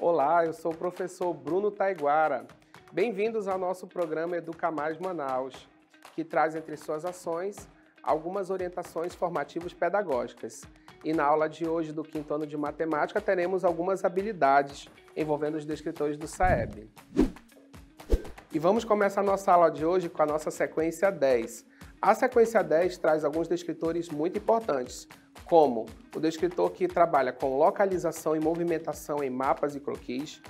Olá, eu sou o professor Bruno Taiguara. Bem-vindos ao nosso programa Educa Mais Manaus, que traz entre suas ações algumas orientações formativas pedagógicas. E na aula de hoje do quinto ano de matemática teremos algumas habilidades envolvendo os descritores do SAEB. E vamos começar a nossa aula de hoje com a nossa sequência 10. A sequência 10 traz alguns descritores muito importantes, como o descritor que trabalha com localização e movimentação em mapas e croquis.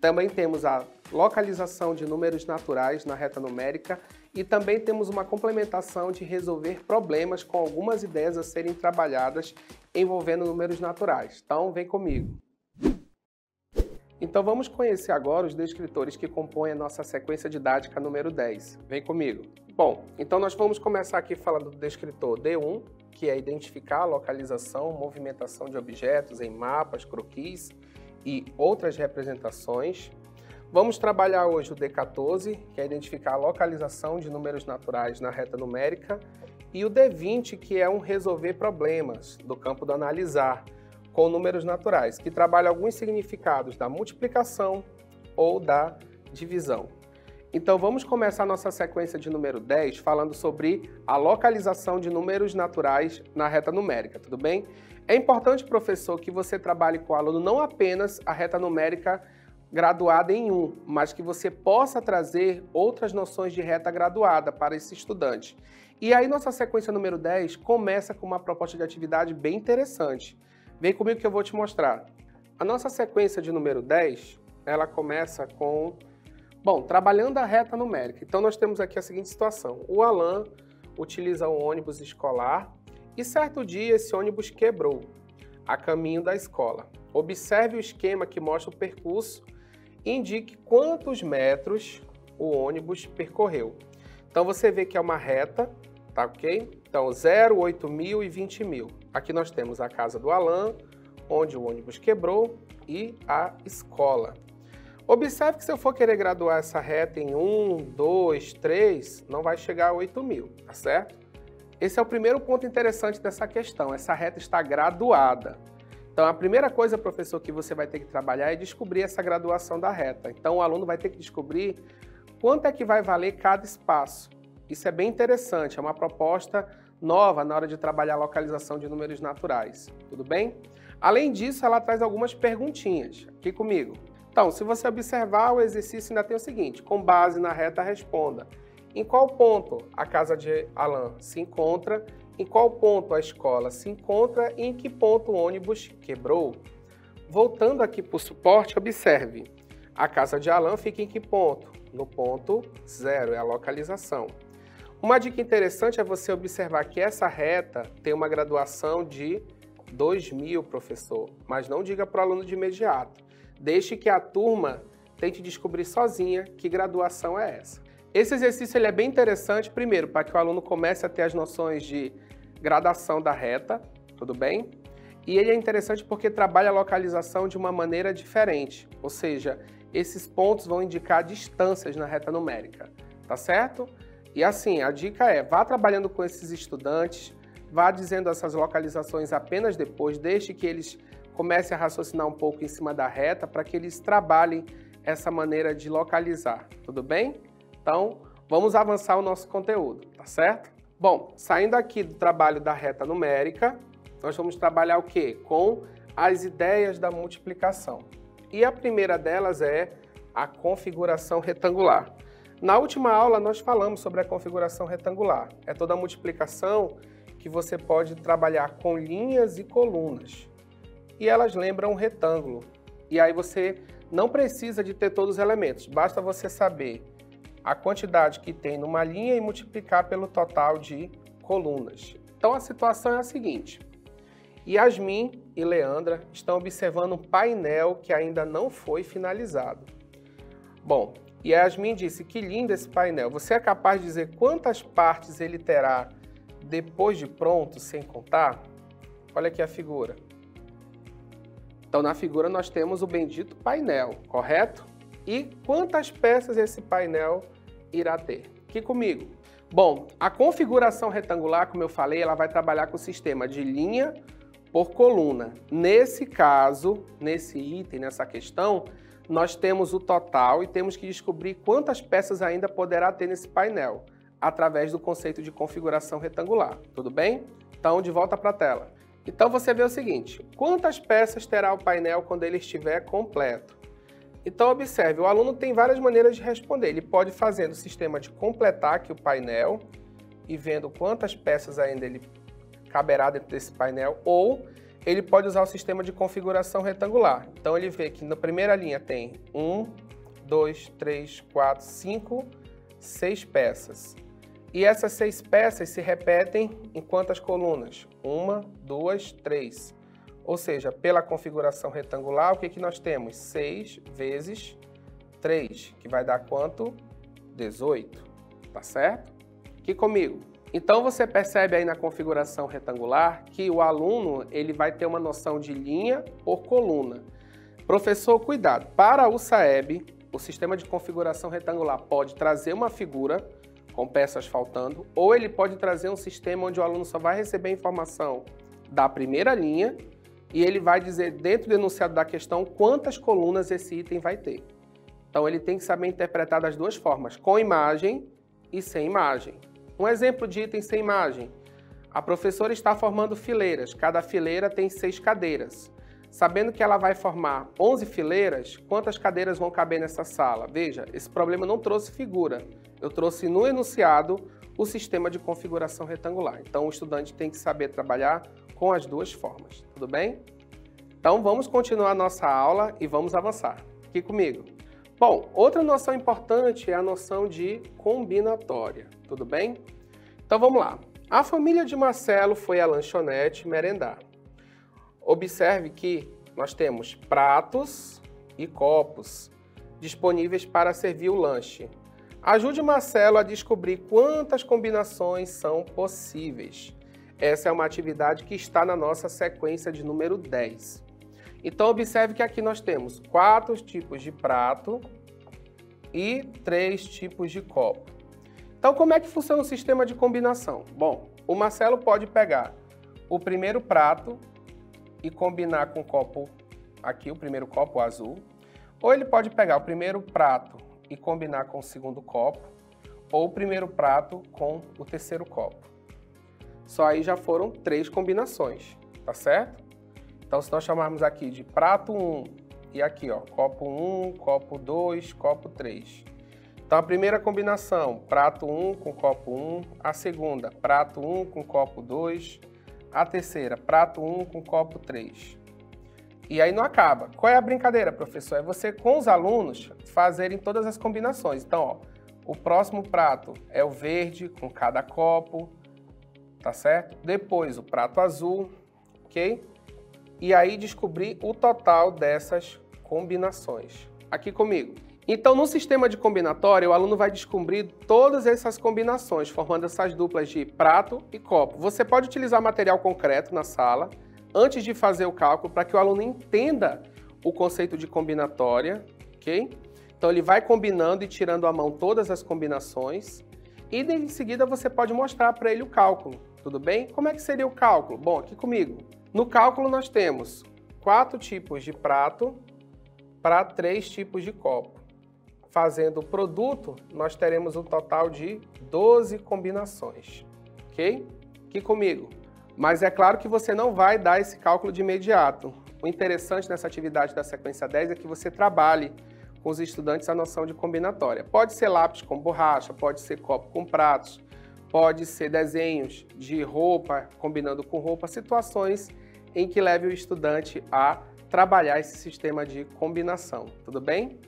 Também temos a localização de números naturais na reta numérica e também temos uma complementação de resolver problemas com algumas ideias a serem trabalhadas envolvendo números naturais. Então, vem comigo. Então, vamos conhecer agora os descritores que compõem a nossa sequência didática número 10. Vem comigo. Bom, então nós vamos começar aqui falando do descritor D1, que é identificar a localização, movimentação de objetos em mapas, croquis e outras representações. Vamos trabalhar hoje o D14, que é identificar a localização de números naturais na reta numérica, e o D20, que é um resolver problemas do campo do analisar, com números naturais, que trabalha alguns significados da multiplicação ou da divisão. Então vamos começar a nossa sequência de número 10 falando sobre a localização de números naturais na reta numérica, tudo bem? É importante, professor, que você trabalhe com o aluno não apenas a reta numérica graduada em 1, mas que você possa trazer outras noções de reta graduada para esse estudante. E aí nossa sequência número 10 começa com uma proposta de atividade bem interessante. Vem comigo que eu vou te mostrar. A nossa sequência de número 10, ela começa com, trabalhando a reta numérica. Então nós temos aqui a seguinte situação. O Alan utiliza um ônibus escolar e certo dia esse ônibus quebrou a caminho da escola. Observe o esquema que mostra o percurso e indique quantos metros o ônibus percorreu. Então você vê que é uma reta, tá ok? Então 0, 8 mil e 20 mil. Aqui nós temos a casa do Alan, onde o ônibus quebrou, e a escola. Observe que se eu for querer graduar essa reta em 1, 2, 3, não vai chegar a 8 mil, tá certo? Esse é o primeiro ponto interessante dessa questão, essa reta está graduada. Então a primeira coisa, professor, que você vai ter que trabalhar é descobrir essa graduação da reta. Então o aluno vai ter que descobrir quanto é que vai valer cada espaço. Isso é bem interessante, é uma proposta nova na hora de trabalhar a localização de números naturais, tudo bem? Além disso, ela traz algumas perguntinhas aqui comigo. Então, se você observar, o exercício ainda tem o seguinte, com base na reta, responda. Em qual ponto a casa de Alan se encontra? Em qual ponto a escola se encontra? E em que ponto o ônibus quebrou? Voltando aqui para o suporte, observe. A casa de Alan fica em que ponto? No ponto 0, é a localização. Uma dica interessante é você observar que essa reta tem uma graduação de 2.000, professor, mas não diga para o aluno de imediato. Deixe que a turma tente descobrir sozinha que graduação é essa. Esse exercício ele é bem interessante, primeiro, para que o aluno comece a ter as noções de gradação da reta, tudo bem? E ele é interessante porque trabalha a localização de uma maneira diferente, ou seja, esses pontos vão indicar distâncias na reta numérica, tá certo? E assim, a dica é, vá trabalhando com esses estudantes, vá dizendo essas localizações apenas depois, deixe que eles comecem a raciocinar um pouco em cima da reta para que eles trabalhem essa maneira de localizar, tudo bem? Então, vamos avançar o nosso conteúdo, tá certo? Bom, saindo aqui do trabalho da reta numérica, nós vamos trabalhar o quê? Com as ideias da multiplicação. E a primeira delas é a configuração retangular. Na última aula, nós falamos sobre a configuração retangular. É toda a multiplicação que você pode trabalhar com linhas e colunas. E elas lembram um retângulo. E aí você não precisa de ter todos os elementos. Basta você saber a quantidade que tem numa linha e multiplicar pelo total de colunas. Então a situação é a seguinte. Yasmin e Leandra estão observando um painel que ainda não foi finalizado. Bom, Yasmin disse, que lindo esse painel. Você é capaz de dizer quantas partes ele terá depois de pronto, sem contar? Olha aqui a figura. Então, na figura nós temos o bendito painel, correto? E quantas peças esse painel irá ter? Aqui comigo. Bom, a configuração retangular, como eu falei, ela vai trabalhar com o sistema de linha, por coluna. Nesse caso, nesse item, nessa questão, nós temos o total e temos que descobrir quantas peças ainda poderá ter nesse painel, através do conceito de configuração retangular. Tudo bem? Então, de volta para a tela. Então, você vê o seguinte, quantas peças terá o painel quando ele estiver completo? Então, observe, o aluno tem várias maneiras de responder. Ele pode fazer o sistema de completar aqui o painel e vendo quantas peças ainda ele caberá dentro desse painel, ou ele pode usar o sistema de configuração retangular. Então, ele vê que na primeira linha tem 1, 2, 3, 4, 5, 6 peças. E essas 6 peças se repetem em quantas colunas? 1, 2, 3. Ou seja, pela configuração retangular, o que nós temos? 6 vezes 3, que vai dar quanto? 18, tá certo? Aqui comigo. Então, você percebe aí na configuração retangular que o aluno ele vai ter uma noção de linha por coluna. Professor, cuidado! Para o SAEB, o sistema de configuração retangular pode trazer uma figura com peças faltando, ou ele pode trazer um sistema onde o aluno só vai receber a informação da primeira linha e ele vai dizer dentro do enunciado da questão quantas colunas esse item vai ter. Então ele tem que saber interpretar das duas formas, com imagem e sem imagem. Um exemplo de item sem imagem. A professora está formando fileiras, cada fileira tem 6 cadeiras. Sabendo que ela vai formar 11 fileiras, quantas cadeiras vão caber nessa sala? Veja, esse problema não trouxe figura. Eu trouxe no enunciado o sistema de configuração retangular. Então o estudante tem que saber trabalhar com as duas formas, tudo bem? Então vamos continuar a nossa aula e vamos avançar. Aqui comigo. Bom, outra noção importante é a noção de combinatória, tudo bem? Então vamos lá. A família de Marcelo foi à lanchonete merendar. Observe que nós temos pratos e copos disponíveis para servir o lanche. Ajude Marcelo a descobrir quantas combinações são possíveis. Essa é uma atividade que está na nossa sequência de número 10. Então, observe que aqui nós temos 4 tipos de prato e 3 tipos de copo. Então, como é que funciona o sistema de combinação? Bom, o Marcelo pode pegar o primeiro prato e combinar com o copo aqui, o primeiro copo azul, ou ele pode pegar o primeiro prato e combinar com o segundo copo, ou o primeiro prato com o terceiro copo. Só aí já foram 3 combinações, tá certo? Então, se nós chamarmos aqui de prato 1 e aqui, ó, copo 1, copo 2, copo 3. Então, a primeira combinação, prato 1 com copo 1, a segunda, prato 1 com copo 2, a terceira, prato 1 com copo 3. E aí não acaba. Qual é a brincadeira, professor? É você, com os alunos, fazerem todas as combinações. Então, ó, o próximo prato é o verde com cada copo, tá certo? Depois o prato azul, ok? E aí descobrir o total dessas combinações. Aqui comigo. Então, no sistema de combinatória, o aluno vai descobrir todas essas combinações, formando essas duplas de prato e copo. Você pode utilizar material concreto na sala, antes de fazer o cálculo, para que o aluno entenda o conceito de combinatória, ok? Então, ele vai combinando e tirando à mão todas as combinações, e em seguida você pode mostrar para ele o cálculo, tudo bem? Como é que seria o cálculo? Bom, aqui comigo. No cálculo nós temos 4 tipos de prato para 3 tipos de copo. Fazendo o produto, nós teremos um total de 12 combinações, ok? Aqui comigo. Mas é claro que você não vai dar esse cálculo de imediato. O interessante nessa atividade da sequência 10 é que você trabalhe com os estudantes a noção de combinatória. Pode ser lápis com borracha, pode ser copo com pratos, pode ser desenhos de roupa combinando com roupa, situações em que leve o estudante a trabalhar esse sistema de combinação, tudo bem?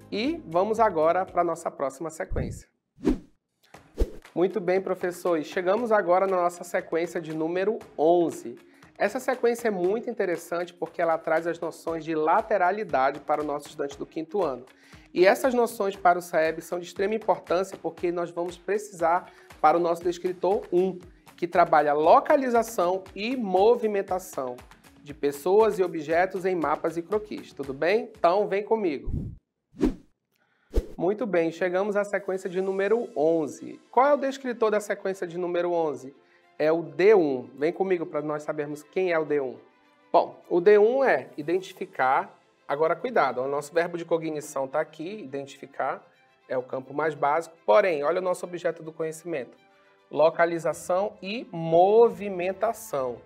E vamos agora para a nossa próxima sequência. Muito bem, professor, e chegamos agora na nossa sequência de número 11. Essa sequência é muito interessante porque ela traz as noções de lateralidade para o nosso estudante do 5º ano. E essas noções para o SAEB são de extrema importância porque nós vamos precisar para o nosso descritor 1, que trabalha localização e movimentação de pessoas e objetos em mapas e croquis. Tudo bem? Então, vem comigo. Muito bem, chegamos à sequência de número 11. Qual é o descritor da sequência de número 11? É o D1. Vem comigo para nós sabermos quem é o D1. Bom, o D1 é identificar. Agora, cuidado, o nosso verbo de cognição está aqui, identificar, é o campo mais básico. Porém, olha o nosso objeto do conhecimento. Localização e movimentação.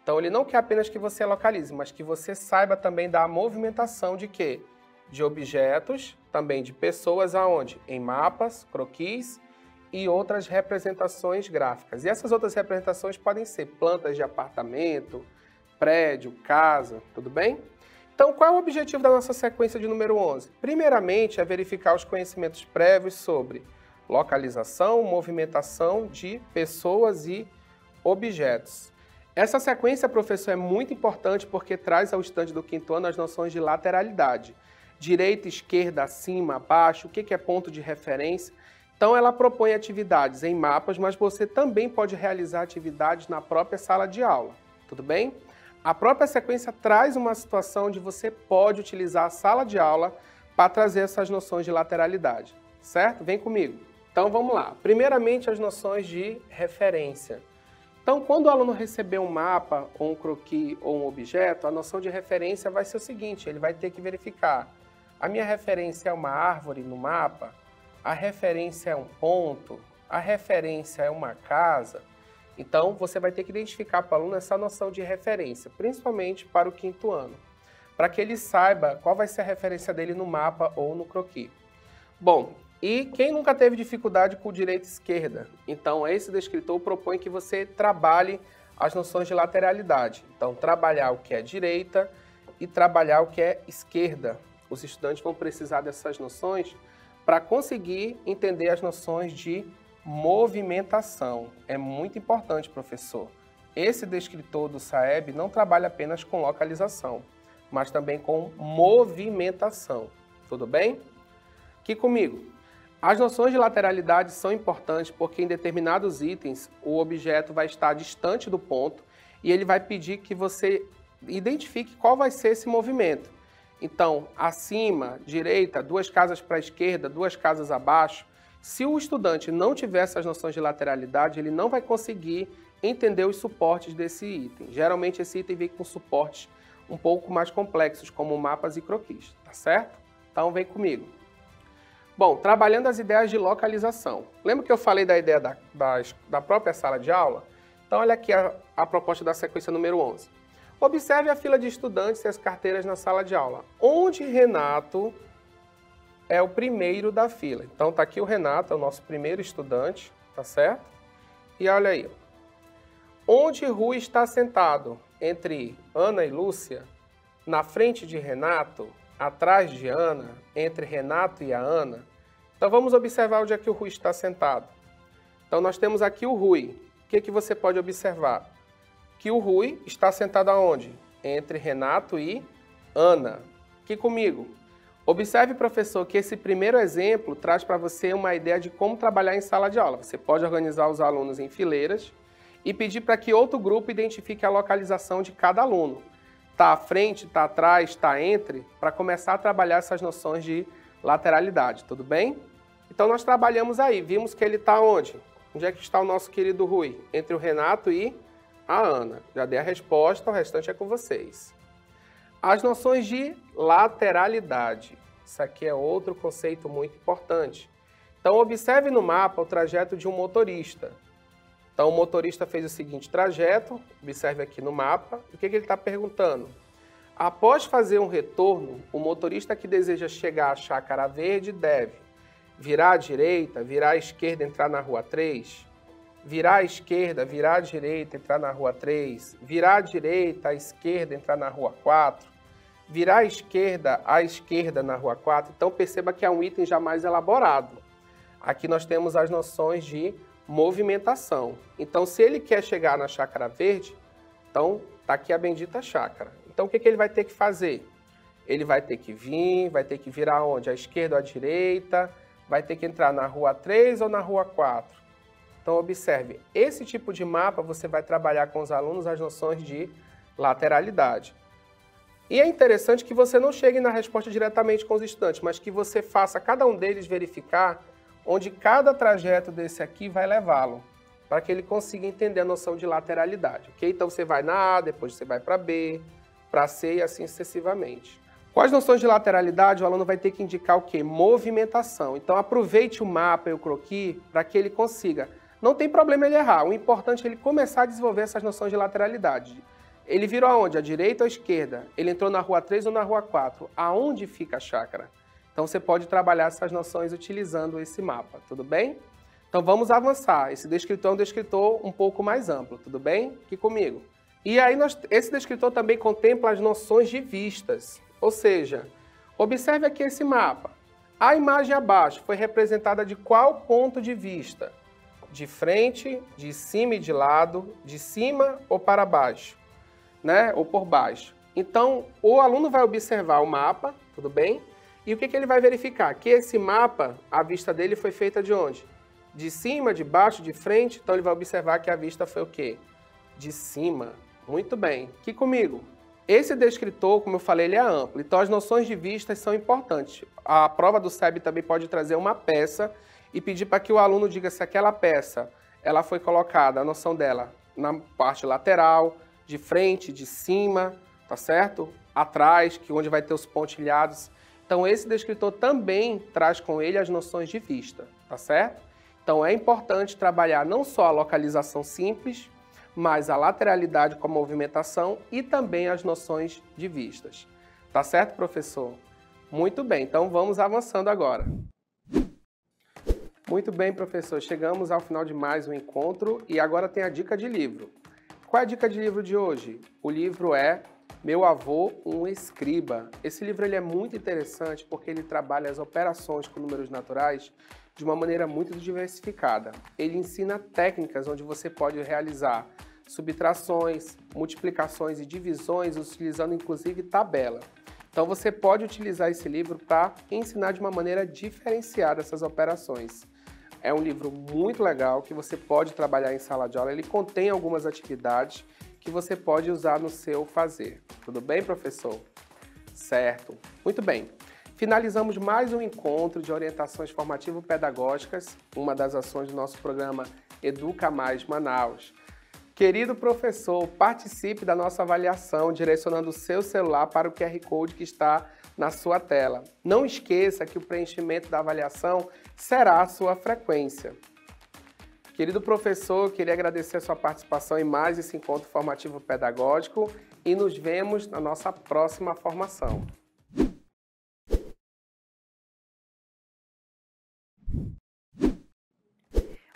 Então, ele não quer apenas que você localize, mas que você saiba também da movimentação de quê? De objetos, também de pessoas, aonde? Em mapas, croquis e outras representações gráficas. E essas outras representações podem ser plantas de apartamento, prédio, casa, tudo bem? Então, qual é o objetivo da nossa sequência de número 11? Primeiramente, é verificar os conhecimentos prévios sobre localização, movimentação de pessoas e objetos. Essa sequência, professor, é muito importante porque traz ao estudante do quinto ano as noções de lateralidade. Direita, esquerda, acima, abaixo, o que é ponto de referência. Então, ela propõe atividades em mapas, mas você também pode realizar atividades na própria sala de aula, tudo bem? A própria sequência traz uma situação onde você pode utilizar a sala de aula para trazer essas noções de lateralidade, certo? Vem comigo. Então, vamos lá. Primeiramente, as noções de referência. Então, quando o aluno receber um mapa, ou um croquis, ou um objeto, a noção de referência vai ser o seguinte, ele vai ter que verificar. A minha referência é uma árvore no mapa? A referência é um ponto? A referência é uma casa? Então, você vai ter que identificar para o aluno essa noção de referência, principalmente para o quinto ano, para que ele saiba qual vai ser a referência dele no mapa ou no croquis. Bom, e quem nunca teve dificuldade com direita e esquerda? Então, esse descritor propõe que você trabalhe as noções de lateralidade. Então, trabalhar o que é direita e trabalhar o que é esquerda. Os estudantes vão precisar dessas noções para conseguir entender as noções de movimentação. É muito importante, professor. Esse descritor do SAEB não trabalha apenas com localização, mas também com movimentação. Tudo bem? Aqui comigo. As noções de lateralidade são importantes porque em determinados itens o objeto vai estar distante do ponto e ele vai pedir que você identifique qual vai ser esse movimento. Então, acima, direita, 2 casas para a esquerda, 2 casas abaixo. Se o estudante não tiver essas noções de lateralidade, ele não vai conseguir entender os suportes desse item. Geralmente esse item vem com suportes um pouco mais complexos, como mapas e croquis, tá certo? Então vem comigo. Bom, trabalhando as ideias de localização. Lembra que eu falei da ideia da própria sala de aula? Então olha aqui a proposta da sequência número 11. Observe a fila de estudantes e as carteiras na sala de aula. Onde Renato é o primeiro da fila. Então tá aqui o Renato, é o nosso primeiro estudante, tá certo? E olha aí. Onde Rui está sentado? Entre Ana e Lúcia? Na frente de Renato? Atrás de Ana? Entre Renato e a Ana? Então vamos observar onde é que o Rui está sentado. Então nós temos aqui o Rui. O que você pode observar? Que o Rui está sentado aonde? Entre Renato e Ana. Aqui comigo. Observe, professor, que esse primeiro exemplo traz para você uma ideia de como trabalhar em sala de aula. Você pode organizar os alunos em fileiras e pedir para que outro grupo identifique a localização de cada aluno. Está à frente, está atrás, está entre, para começar a trabalhar essas noções de lateralidade, tudo bem? Então nós trabalhamos aí, vimos que ele está onde? Onde é que está o nosso querido Rui? Entre o Renato e a Ana. Já dei a resposta, o restante é com vocês. As noções de lateralidade. Isso aqui é outro conceito muito importante. Então, observe no mapa o trajeto de um motorista. Então, o motorista fez o seguinte trajeto, observe aqui no mapa. O que ele está perguntando? Após fazer um retorno, o motorista que deseja chegar à Chácara Verde deve virar à direita, virar à esquerda, entrar na rua 3, virar à esquerda, virar à direita, entrar na rua 3, virar à direita, à esquerda, entrar na rua 4, virar à esquerda na rua 4. Então perceba que é um item já mais elaborado. Aqui nós temos as noções de movimentação. Então se ele quer chegar na Chácara Verde, então está aqui a bendita chácara. Então o que ele vai ter que fazer? Ele vai ter que vir, vai ter que virar onde? À esquerda ou à direita, vai ter que entrar na rua 3 ou na rua 4. Então observe, esse tipo de mapa você vai trabalhar com os alunos as noções de lateralidade. E é interessante que você não chegue na resposta diretamente com os estudantes, mas que você faça cada um deles verificar onde cada trajeto desse aqui vai levá-lo. para que ele consiga entender a noção de lateralidade, ok? Então você vai na A, depois você vai para B, para C e assim sucessivamente. Com as noções de lateralidade, o aluno vai ter que indicar o quê? Movimentação. Então aproveite o mapa e o croquis para que ele consiga. Não tem problema ele errar, o importante é ele começar a desenvolver essas noções de lateralidade. Ele virou aonde? À direita ou à esquerda? Ele entrou na rua 3 ou na rua 4? Aonde fica a chácara? Então você pode trabalhar essas noções utilizando esse mapa, tudo bem? Então vamos avançar. Esse descritor é um descritor um pouco mais amplo, tudo bem? Aqui comigo. E aí esse descritor também contempla as noções de vistas. Ou seja, observe aqui esse mapa. A imagem abaixo foi representada de qual ponto de vista? De frente, de cima e de lado, de cima ou para baixo, né? Ou por baixo. Então, o aluno vai observar o mapa, tudo bem? E o que ele vai verificar? Que esse mapa, a vista dele foi feita de onde? De cima, de baixo, de frente. Então, ele vai observar que a vista foi o quê? De cima. Muito bem. Aqui comigo. Esse descritor, como eu falei, ele é amplo. Então, as noções de vistas são importantes. A prova do SEB também pode trazer uma peça e pedir para que o aluno diga se aquela peça ela foi colocada, a noção dela, na parte lateral, de frente, de cima, tá certo? Atrás, que onde vai ter os pontilhados. Então, esse descritor também traz com ele as noções de vista, tá certo? Então, é importante trabalhar não só a localização simples, mas a lateralidade com a movimentação e também as noções de vistas. Tá certo, professor? Muito bem, então vamos avançando agora. Muito bem, professor. Chegamos ao final de mais um encontro e agora tem a dica de livro. Qual é a dica de livro de hoje? O livro é Meu Avô, um Escriba. Esse livro ele é muito interessante porque ele trabalha as operações com números naturais de uma maneira muito diversificada. Ele ensina técnicas onde você pode realizar subtrações, multiplicações e divisões, utilizando inclusive tabela. Então você pode utilizar esse livro para ensinar de uma maneira diferenciada essas operações. É um livro muito legal que você pode trabalhar em sala de aula. Ele contém algumas atividades que você pode usar no seu fazer. Tudo bem, professor? Certo. Muito bem. Finalizamos mais um encontro de orientações formativo-pedagógicas, uma das ações do nosso programa Educa Mais Manaus. Querido professor, participe da nossa avaliação direcionando o seu celular para o QR Code que está na sua tela. Não esqueça que o preenchimento da avaliação será a sua frequência. Querido professor, queria agradecer a sua participação em mais esse encontro formativo-pedagógico e nos vemos na nossa próxima formação.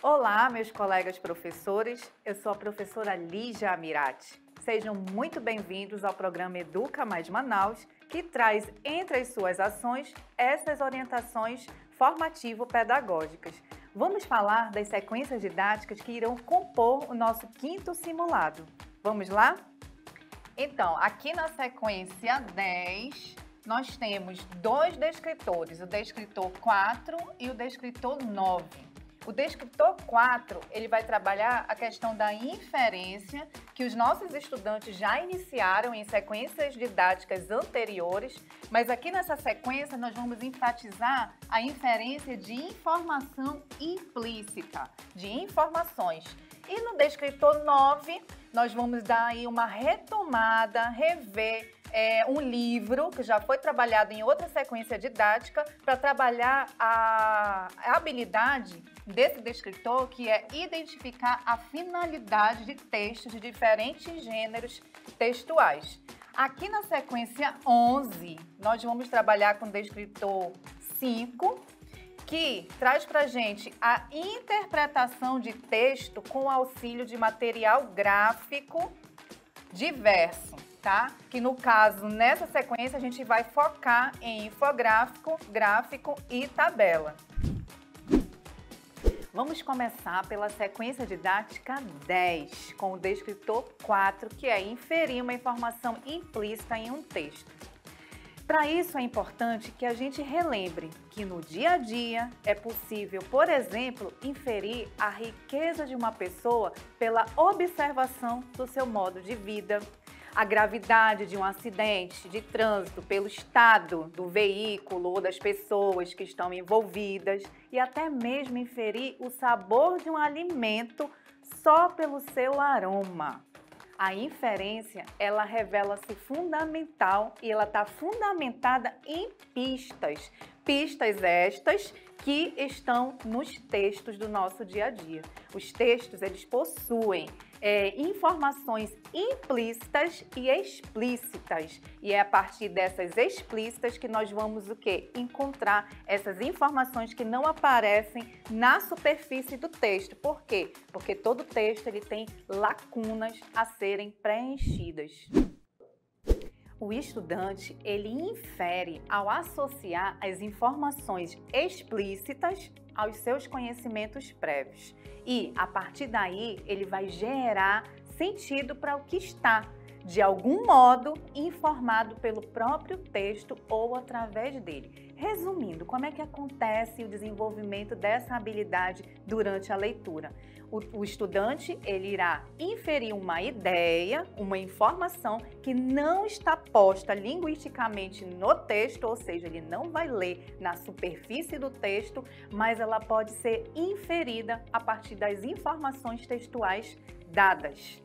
Olá, meus colegas professores, eu sou a professora Lígia Amirati. Sejam muito bem-vindos ao programa Educa Mais Manaus, que traz entre as suas ações essas orientações formativo-pedagógicas. Vamos falar das sequências didáticas que irão compor o nosso 5º simulado. Vamos lá? Então, aqui na sequência 10, nós temos dois descritores, o descritor 4 e o descritor 9. O descritor 4, ele vai trabalhar a questão da inferência, que os nossos estudantes já iniciaram em sequências didáticas anteriores, mas aqui nessa sequência nós vamos enfatizar a inferência de informação implícita, de informações. E no descritor 9, nós vamos dar aí uma retomada, rever um livro que já foi trabalhado em outra sequência didática para trabalhar a habilidade desse descritor, que é identificar a finalidade de textos de diferentes gêneros textuais. Aqui na sequência 11, nós vamos trabalhar com o descritor 5, que traz para a gente a interpretação de texto com auxílio de material gráfico diverso, tá? Que no caso, nessa sequência, a gente vai focar em infográfico, gráfico e tabela. Vamos começar pela sequência didática 10, com o descritor 4, que é inferir uma informação implícita em um texto. Para isso é importante que a gente relembre que no dia a dia é possível, por exemplo, inferir a riqueza de uma pessoa pela observação do seu modo de vida, a gravidade de um acidente de trânsito pelo estado do veículo ou das pessoas que estão envolvidas e até mesmo inferir o sabor de um alimento só pelo seu aroma. A inferência, ela revela-se fundamental e ela está fundamentada em pistas. Pistas estas que estão nos textos do nosso dia a dia. Os textos, eles possuem informações implícitas e explícitas. E é a partir dessas explícitas que nós vamos o quê? Encontrar essas informações que não aparecem na superfície do texto. Por quê? Porque todo texto ele tem lacunas a serem preenchidas. O estudante, ele infere ao associar as informações explícitas aos seus conhecimentos prévios. E, a partir daí, ele vai gerar sentido para o que está, de algum modo, informado pelo próprio texto ou através dele. Resumindo, como é que acontece o desenvolvimento dessa habilidade durante a leitura? O estudante, ele irá inferir uma ideia, uma informação que não está posta linguisticamente no texto, ou seja, ele não vai ler na superfície do texto, mas ela pode ser inferida a partir das informações textuais dadas.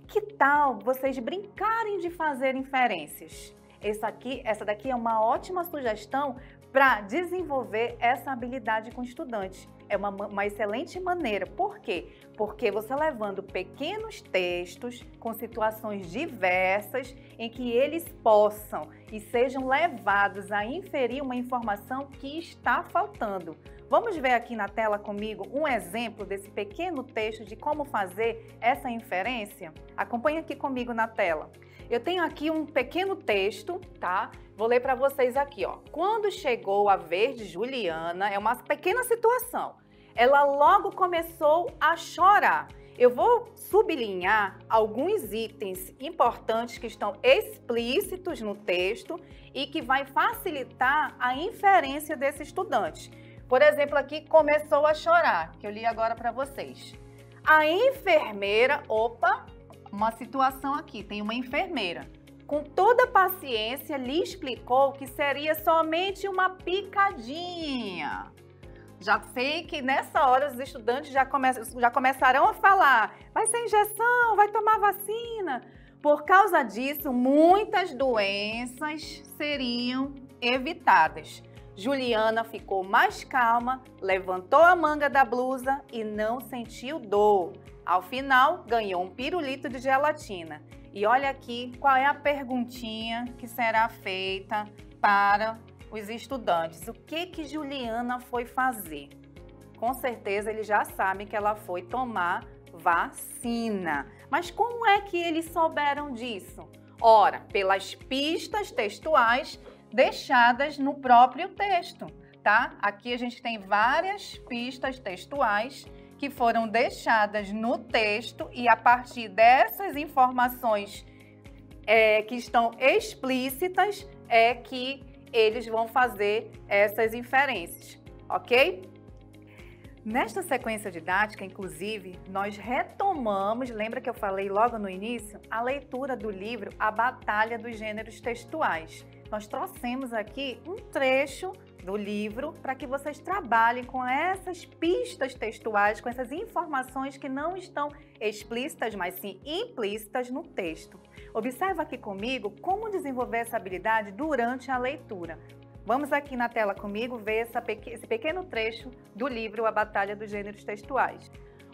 Que tal vocês brincarem de fazer inferências? Essa daqui é uma ótima sugestão para desenvolver essa habilidade com o estudante. É uma excelente maneira. Por quê? Porque você levando pequenos textos com situações diversas em que eles possam e sejam levados a inferir uma informação que está faltando. Vamos ver aqui na tela comigo um exemplo desse pequeno texto de como fazer essa inferência? Acompanhe aqui comigo na tela. Eu tenho aqui um pequeno texto, tá? Vou ler para vocês aqui, ó. Quando chegou a vez de Juliana, é uma pequena situação. Ela logo começou a chorar. Eu vou sublinhar alguns itens importantes que estão explícitos no texto e que vai facilitar a inferência desse estudante. Por exemplo, aqui, começou a chorar, que eu li agora para vocês. A enfermeira, uma situação aqui, tem uma enfermeira. Com toda paciência, lhe explicou que seria somente uma picadinha. Já sei que nessa hora os estudantes já começarão a falar, vai ser injeção, vai tomar vacina. Por causa disso, muitas doenças seriam evitadas. Juliana ficou mais calma, levantou a manga da blusa e não sentiu dor. Ao final, ganhou um pirulito de gelatina. E olha aqui qual é a perguntinha que será feita para os estudantes. O que Juliana foi fazer? Com certeza eles já sabem que ela foi tomar vacina. Mas como é que eles souberam disso? Ora, pelas pistas textuais deixadas no próprio texto, tá? Aqui a gente tem várias pistas textuais que foram deixadas no texto e a partir dessas informações que estão explícitas é que eles vão fazer essas inferências, ok? Nesta sequência didática, inclusive, nós retomamos, lembra que eu falei logo no início, a leitura do livro A Batalha dos Gêneros Textuais. Nós trouxemos aqui um trecho do livro para que vocês trabalhem com essas pistas textuais, com essas informações que não estão explícitas, mas sim implícitas no texto. Observa aqui comigo como desenvolver essa habilidade durante a leitura. Vamos aqui na tela comigo ver esse pequeno trecho do livro A Batalha dos Gêneros Textuais.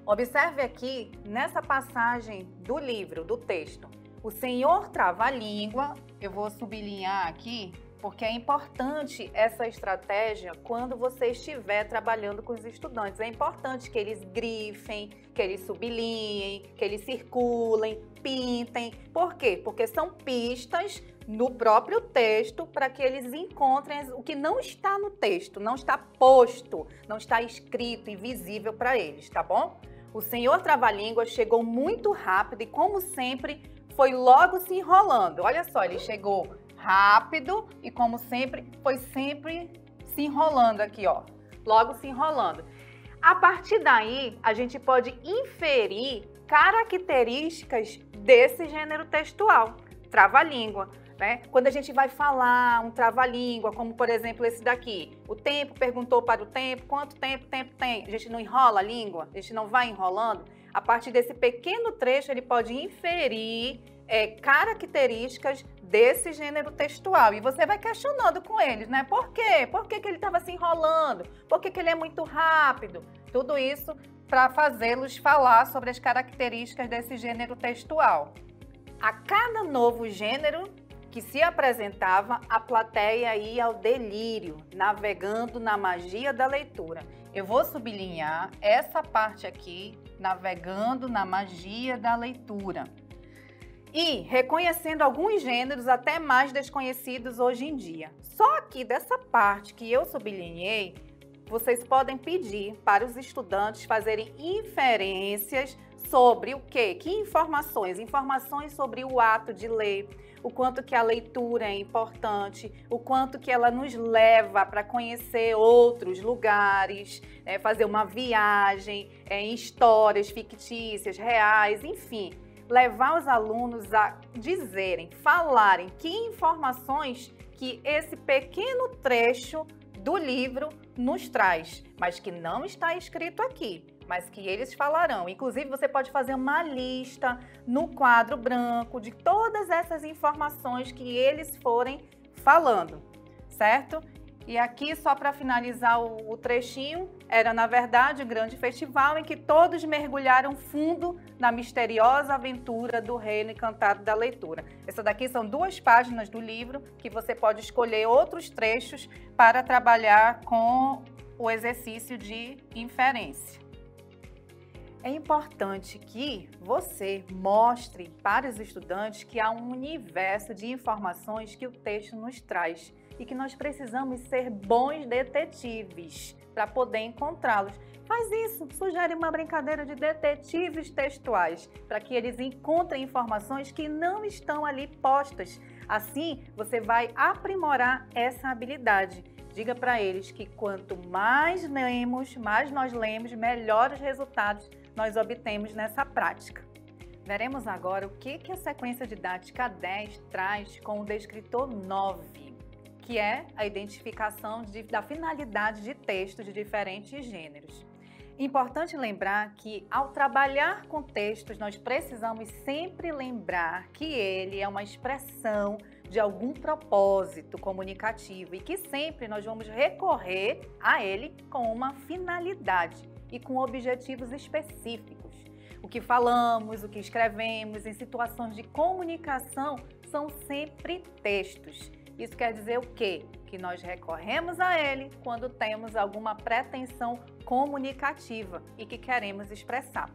Observe aqui, nessa passagem do livro, do texto, o senhor trava-língua, eu vou sublinhar aqui, porque é importante essa estratégia quando você estiver trabalhando com os estudantes. É importante que eles grifem, que eles sublinhem, que eles circulem, pintem. Por quê? Porque são pistas no próprio texto para que eles encontrem o que não está no texto, não está posto, não está escrito e visível para eles, tá bom? O senhor trava-língua chegou muito rápido e, como sempre, foi logo se enrolando. Olha só, ele chegou rápido e, como sempre, foi sempre se enrolando aqui, ó. Logo se enrolando. A partir daí, a gente pode inferir características desse gênero textual, trava-língua. né? Quando a gente vai falar um trava-língua, como por exemplo esse daqui, o tempo perguntou para o tempo, quanto tempo tem? A gente não enrola a língua, a gente não vai enrolando. A partir desse pequeno trecho, ele pode inferir características desse gênero textual. E você vai questionando com eles, né? Por quê? Por que ele estava se enrolando? Por que ele é muito rápido? Tudo isso para fazê-los falar sobre as características desse gênero textual. A cada novo gênero que se apresentava, a plateia ia ao delírio, navegando na magia da leitura. Eu vou sublinhar essa parte aqui, navegando na magia da leitura. E reconhecendo alguns gêneros até mais desconhecidos hoje em dia. Só que dessa parte que eu sublinhei, vocês podem pedir para os estudantes fazerem inferências sobre o quê? Que informações? Informações sobre o ato de ler, o quanto que a leitura é importante, o quanto que ela nos leva para conhecer outros lugares, fazer uma viagem em histórias fictícias, reais, enfim. Levar os alunos a dizerem, falarem que informações que esse pequeno trecho do livro nos traz, mas que não está escrito aqui, mas que eles falarão. Inclusive, você pode fazer uma lista no quadro branco de todas essas informações que eles forem falando, certo? E aqui, só para finalizar o trechinho, era, na verdade, um grande festival em que todos mergulharam fundo na misteriosa aventura do Reino Encantado da Leitura. Essa daqui são 2 páginas do livro que você pode escolher outros trechos para trabalhar com o exercício de inferência. É importante que você mostre para os estudantes que há um universo de informações que o texto nos traz e que nós precisamos ser bons detetives para poder encontrá-los. Faz isso, sugere uma brincadeira de detetives textuais, para que eles encontrem informações que não estão ali postas. Assim, você vai aprimorar essa habilidade. Diga para eles que quanto mais nós lemos, melhores resultados nós obtemos nessa prática. Veremos agora o que a sequência didática 10 traz com o descritor 9. Que é a identificação da finalidade de textos de diferentes gêneros. Importante lembrar que, ao trabalhar com textos, nós precisamos sempre lembrar que ele é uma expressão de algum propósito comunicativo e que sempre nós vamos recorrer a ele com uma finalidade e com objetivos específicos. O que falamos, o que escrevemos em situações de comunicação são sempre textos. Isso quer dizer o quê? Que nós recorremos a ele quando temos alguma pretensão comunicativa e que queremos expressar.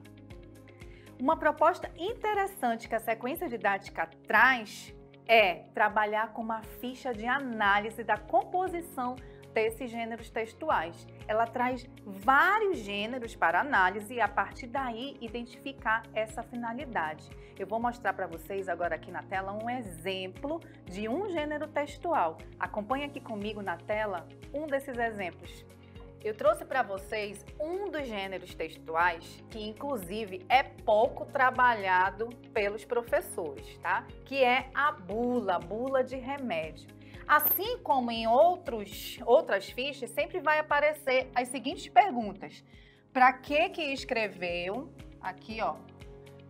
Uma proposta interessante que a sequência didática traz é trabalhar com uma ficha de análise da composição desses gêneros textuais. Ela traz vários gêneros para análise e, a partir daí, identificar essa finalidade. Eu vou mostrar para vocês agora aqui na tela um exemplo de um gênero textual. Acompanhe aqui comigo na tela um desses exemplos. Eu trouxe para vocês um dos gêneros textuais que, inclusive, é pouco trabalhado pelos professores, tá? Que é a bula de remédio. Assim como em outras fichas, sempre vai aparecer as seguintes perguntas. Para que escreveu? Aqui, ó.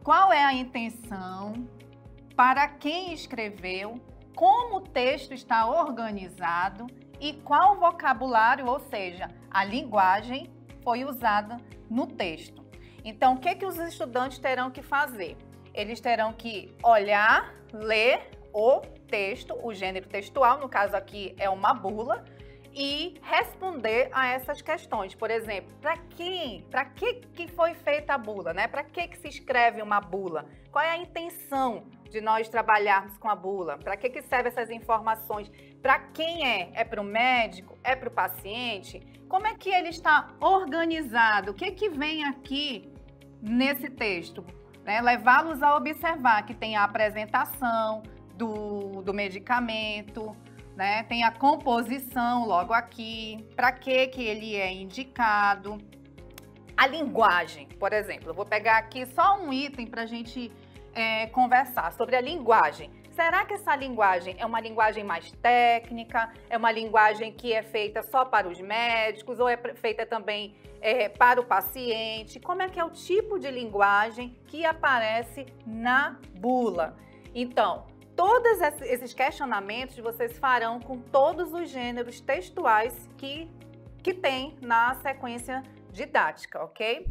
Qual é a intenção? Para quem escreveu? Como o texto está organizado? E qual vocabulário, ou seja, a linguagem, foi usada no texto. Então, o que os estudantes terão que fazer? Eles terão que olhar, ler o texto, o gênero textual, no caso aqui é uma bula, e responder a essas questões. Por exemplo, para que foi feita a bula, né? Para que se escreve uma bula? Qual é a intenção de nós trabalharmos com a bula? Para que servem essas informações? Para quem é? É para o médico? É para o paciente? Como é que ele está organizado? O que vem aqui nesse texto? Né? Levá-los a observar que tem a apresentação do medicamento, né? Tem a composição logo aqui, para que ele é indicado. A linguagem, por exemplo, eu vou pegar aqui só um item para a gente conversar sobre a linguagem. será que essa linguagem é uma linguagem mais técnica? É uma linguagem que é feita só para os médicos ou é feita também para o paciente? Como é que é o tipo de linguagem que aparece na bula? Então, todos esses questionamentos vocês farão com todos os gêneros textuais que tem na sequência didática, ok?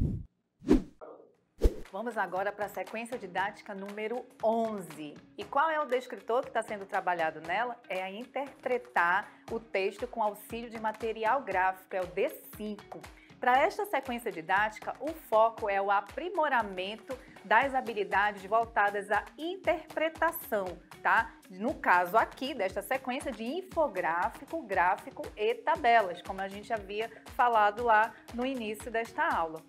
Vamos agora para a sequência didática número 11. E qual é o descritor que está sendo trabalhado nela? É a interpretar o texto com auxílio de material gráfico, é o D5. Para esta sequência didática, o foco é o aprimoramento das habilidades voltadas à interpretação, tá? No caso aqui, desta sequência de infográfico, gráfico e tabelas, como a gente havia falado lá no início desta aula.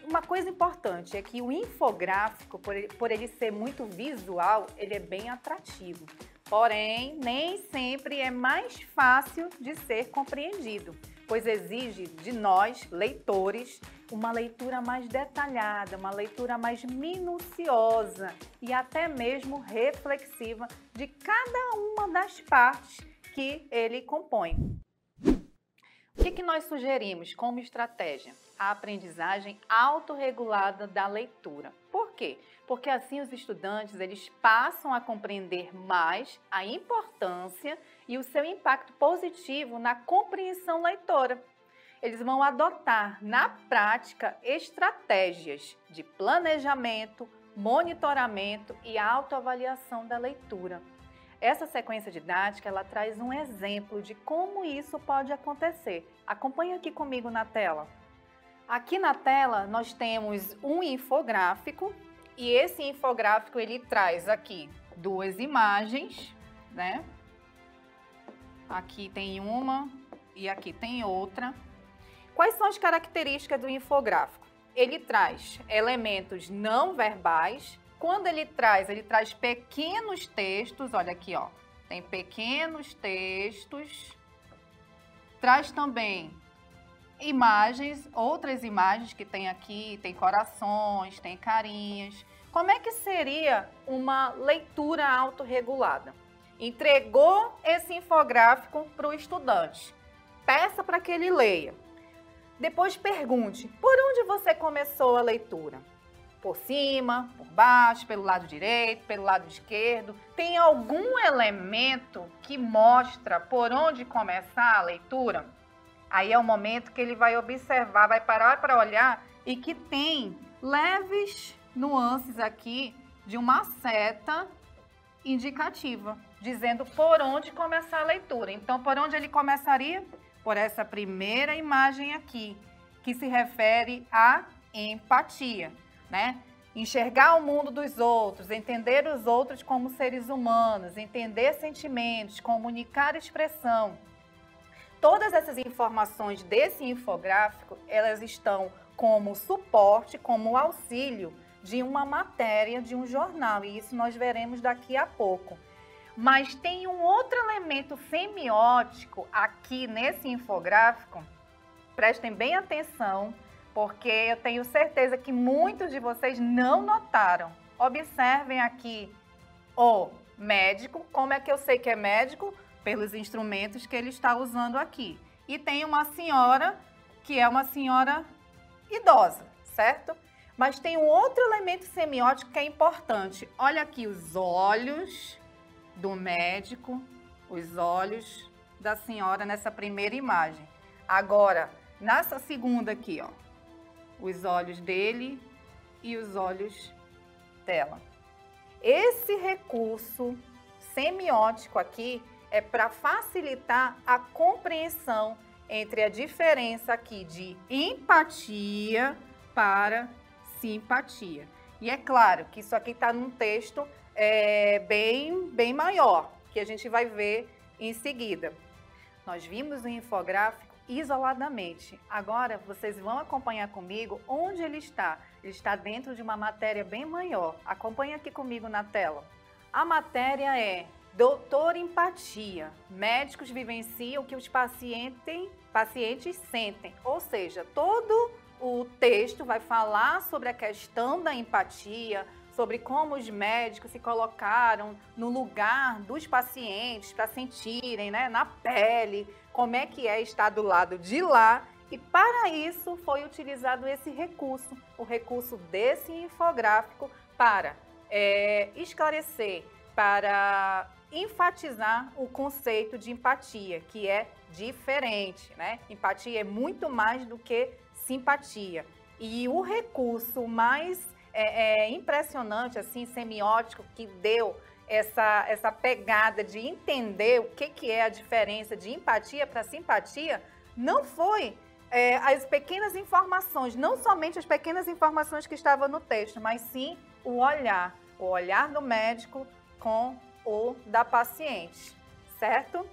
Uma coisa importante é que o infográfico, por ele ser muito visual, ele é bem atrativo. Porém, nem sempre é mais fácil de ser compreendido, pois exige de nós, leitores, uma leitura mais detalhada, uma leitura mais minuciosa e até mesmo reflexiva de cada uma das partes que ele compõe. O que nós sugerimos como estratégia? A aprendizagem autorregulada da leitura. Por quê? Porque assim os estudantes eles passam a compreender mais a importância e o seu impacto positivo na compreensão leitora. Eles vão adotar na prática estratégias de planejamento, monitoramento e autoavaliação da leitura. Essa sequência didática ela traz um exemplo de como isso pode acontecer. Acompanhe aqui comigo na tela. Aqui na tela nós temos um infográfico e esse infográfico ele traz aqui duas imagens, né? Aqui tem uma e aqui tem outra. Quais são as características do infográfico? Ele traz elementos não verbais. Quando ele traz pequenos textos, olha aqui, ó, tem pequenos textos, traz também imagens, outras imagens que tem aqui, tem corações, tem carinhas. Como é que seria uma leitura autorregulada? Entregou esse infográfico para o estudante, peça para que ele leia. Depois pergunte, por onde você começou a leitura? Por cima, por baixo, pelo lado direito, pelo lado esquerdo? Tem algum elemento que mostra por onde começar a leitura? Aí é o momento que ele vai observar, vai parar para olhar e que tem leves nuances aqui de uma seta indicativa, dizendo por onde começar a leitura. Então, por onde ele começaria? Por essa primeira imagem aqui, que se refere à empatia. Né? Enxergar o mundo dos outros, entender os outros como seres humanos, entender sentimentos, comunicar expressão. Todas essas informações desse infográfico, elas estão como suporte, como auxílio de uma matéria, de um jornal, e isso nós veremos daqui a pouco. Mas tem um outro elemento semiótico aqui nesse infográfico, prestem bem atenção, porque eu tenho certeza que muitos de vocês não notaram. Observem aqui o médico. Como é que eu sei que é médico? Pelos instrumentos que ele está usando aqui. E tem uma senhora, que é uma senhora idosa, certo? Mas tem um outro elemento semiótico que é importante. Olha aqui os olhos do médico, os olhos da senhora nessa primeira imagem. Agora, nessa segunda aqui, ó. Os olhos dele e os olhos dela. Esse recurso semiótico aqui é para facilitar a compreensão entre a diferença aqui de empatia para simpatia. E é claro que isso aqui está num texto bem maior, que a gente vai ver em seguida. Nós vimos o infográfico isoladamente. Agora, vocês vão acompanhar comigo onde ele está. Ele está dentro de uma matéria bem maior. Acompanhe aqui comigo na tela. A matéria é Doutor Empatia. Médicos vivenciam o que os pacientes sentem. Ou seja, todo o texto vai falar sobre a questão da empatia, sobre como os médicos se colocaram no lugar dos pacientes para sentirem, né, na pele, como é que é estar do lado de lá. E para isso foi utilizado esse recurso, o recurso desse infográfico para esclarecer, para enfatizar o conceito de empatia, que é diferente, né? Empatia é muito mais do que simpatia. E o recurso mais impressionante, assim, semiótico, que deu essa pegada de entender o que é a diferença de empatia para simpatia, não foi as pequenas informações, não somente as pequenas informações que estavam no texto, mas sim o olhar do médico com o da paciente, certo?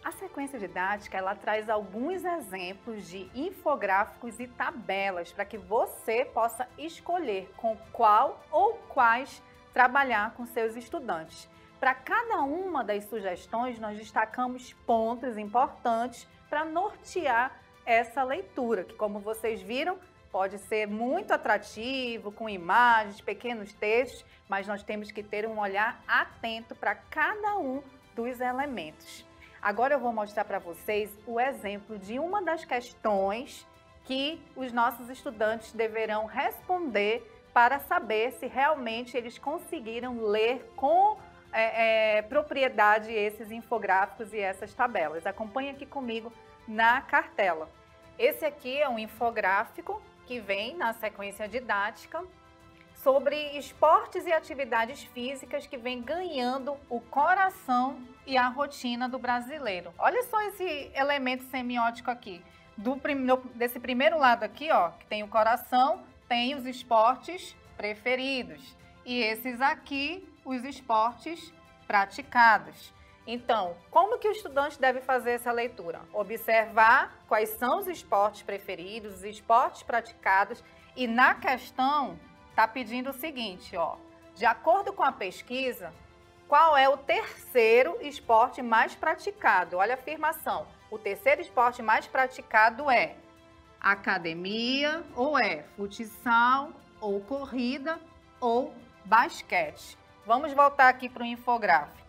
A sequência didática, ela traz alguns exemplos de infográficos e tabelas para que você possa escolher com qual ou quais trabalhar com seus estudantes. Para cada uma das sugestões, nós destacamos pontos importantes para nortear essa leitura, que, como vocês viram, pode ser muito atrativo, com imagens, pequenos textos, mas nós temos que ter um olhar atento para cada um dos elementos. Agora eu vou mostrar para vocês o exemplo de uma das questões que os nossos estudantes deverão responder para saber se realmente eles conseguiram ler com propriedade esses infográficos e essas tabelas. Acompanhe aqui comigo na cartela. Esse aqui é um infográfico que vem na sequência didática sobre esportes e atividades físicas que vem ganhando o coração e a rotina do brasileiro. Olha só esse elemento semiótico aqui. Desse primeiro lado aqui, ó, que tem o coração, tem os esportes preferidos. E esses aqui, os esportes praticados. Então, como que o estudante deve fazer essa leitura? Observar quais são os esportes preferidos, os esportes praticados, e na questão está pedindo o seguinte, ó, de acordo com a pesquisa, qual é o terceiro esporte mais praticado? Olha a afirmação, o terceiro esporte mais praticado é academia, ou é futsal, ou corrida, ou basquete. Vamos voltar aqui para o infográfico.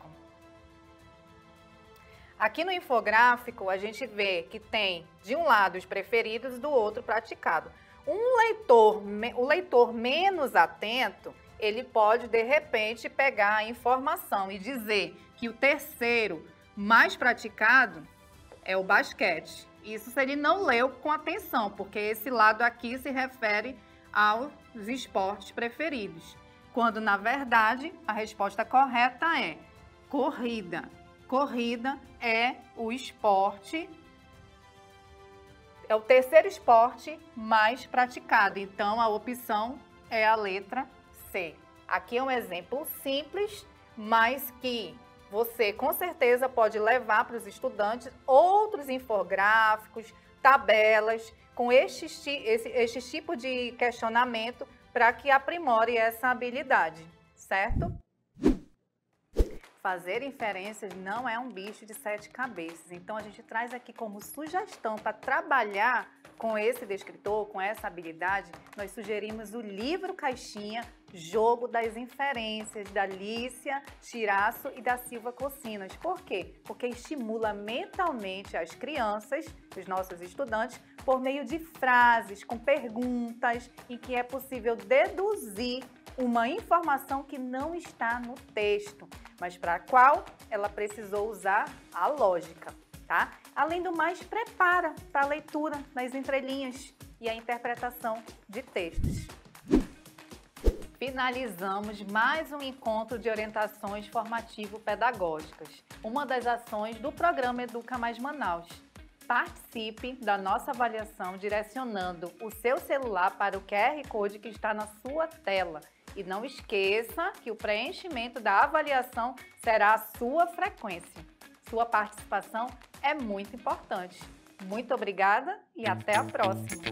Aqui no infográfico, a gente vê que tem, de um lado, os preferidos e do outro, praticado. O leitor menos atento, ele pode, de repente, pegar a informação e dizer que o terceiro mais praticado é o basquete. Isso se ele não leu com atenção, porque esse lado aqui se refere aos esportes preferidos. Quando, na verdade, a resposta correta é corrida. Corrida é o esporte, é o terceiro esporte mais praticado. Então, a opção é a letra C. Aqui é um exemplo simples, mas que você, com certeza, pode levar para os estudantes outros infográficos, tabelas, com este tipo de questionamento para que aprimore essa habilidade, certo? Fazer inferências não é um bicho de 7 cabeças, então a gente traz aqui como sugestão para trabalhar com esse descritor, com essa habilidade, nós sugerimos o livro caixinha Jogo das Inferências, da Lícia Tiraço e da Silva Cocinas. Por quê? Porque estimula mentalmente as crianças, os nossos estudantes, por meio de frases, com perguntas, em que é possível deduzir uma informação que não está no texto, mas para a qual ela precisou usar a lógica, tá? Além do mais, prepara para a leitura nas entrelinhas e a interpretação de textos. Finalizamos mais um encontro de orientações formativo-pedagógicas, uma das ações do programa Educa Mais Manaus. Participe da nossa avaliação direcionando o seu celular para o QR Code que está na sua tela. E não esqueça que o preenchimento da avaliação será a sua frequência. Sua participação é muito importante. Muito obrigada e até a próxima!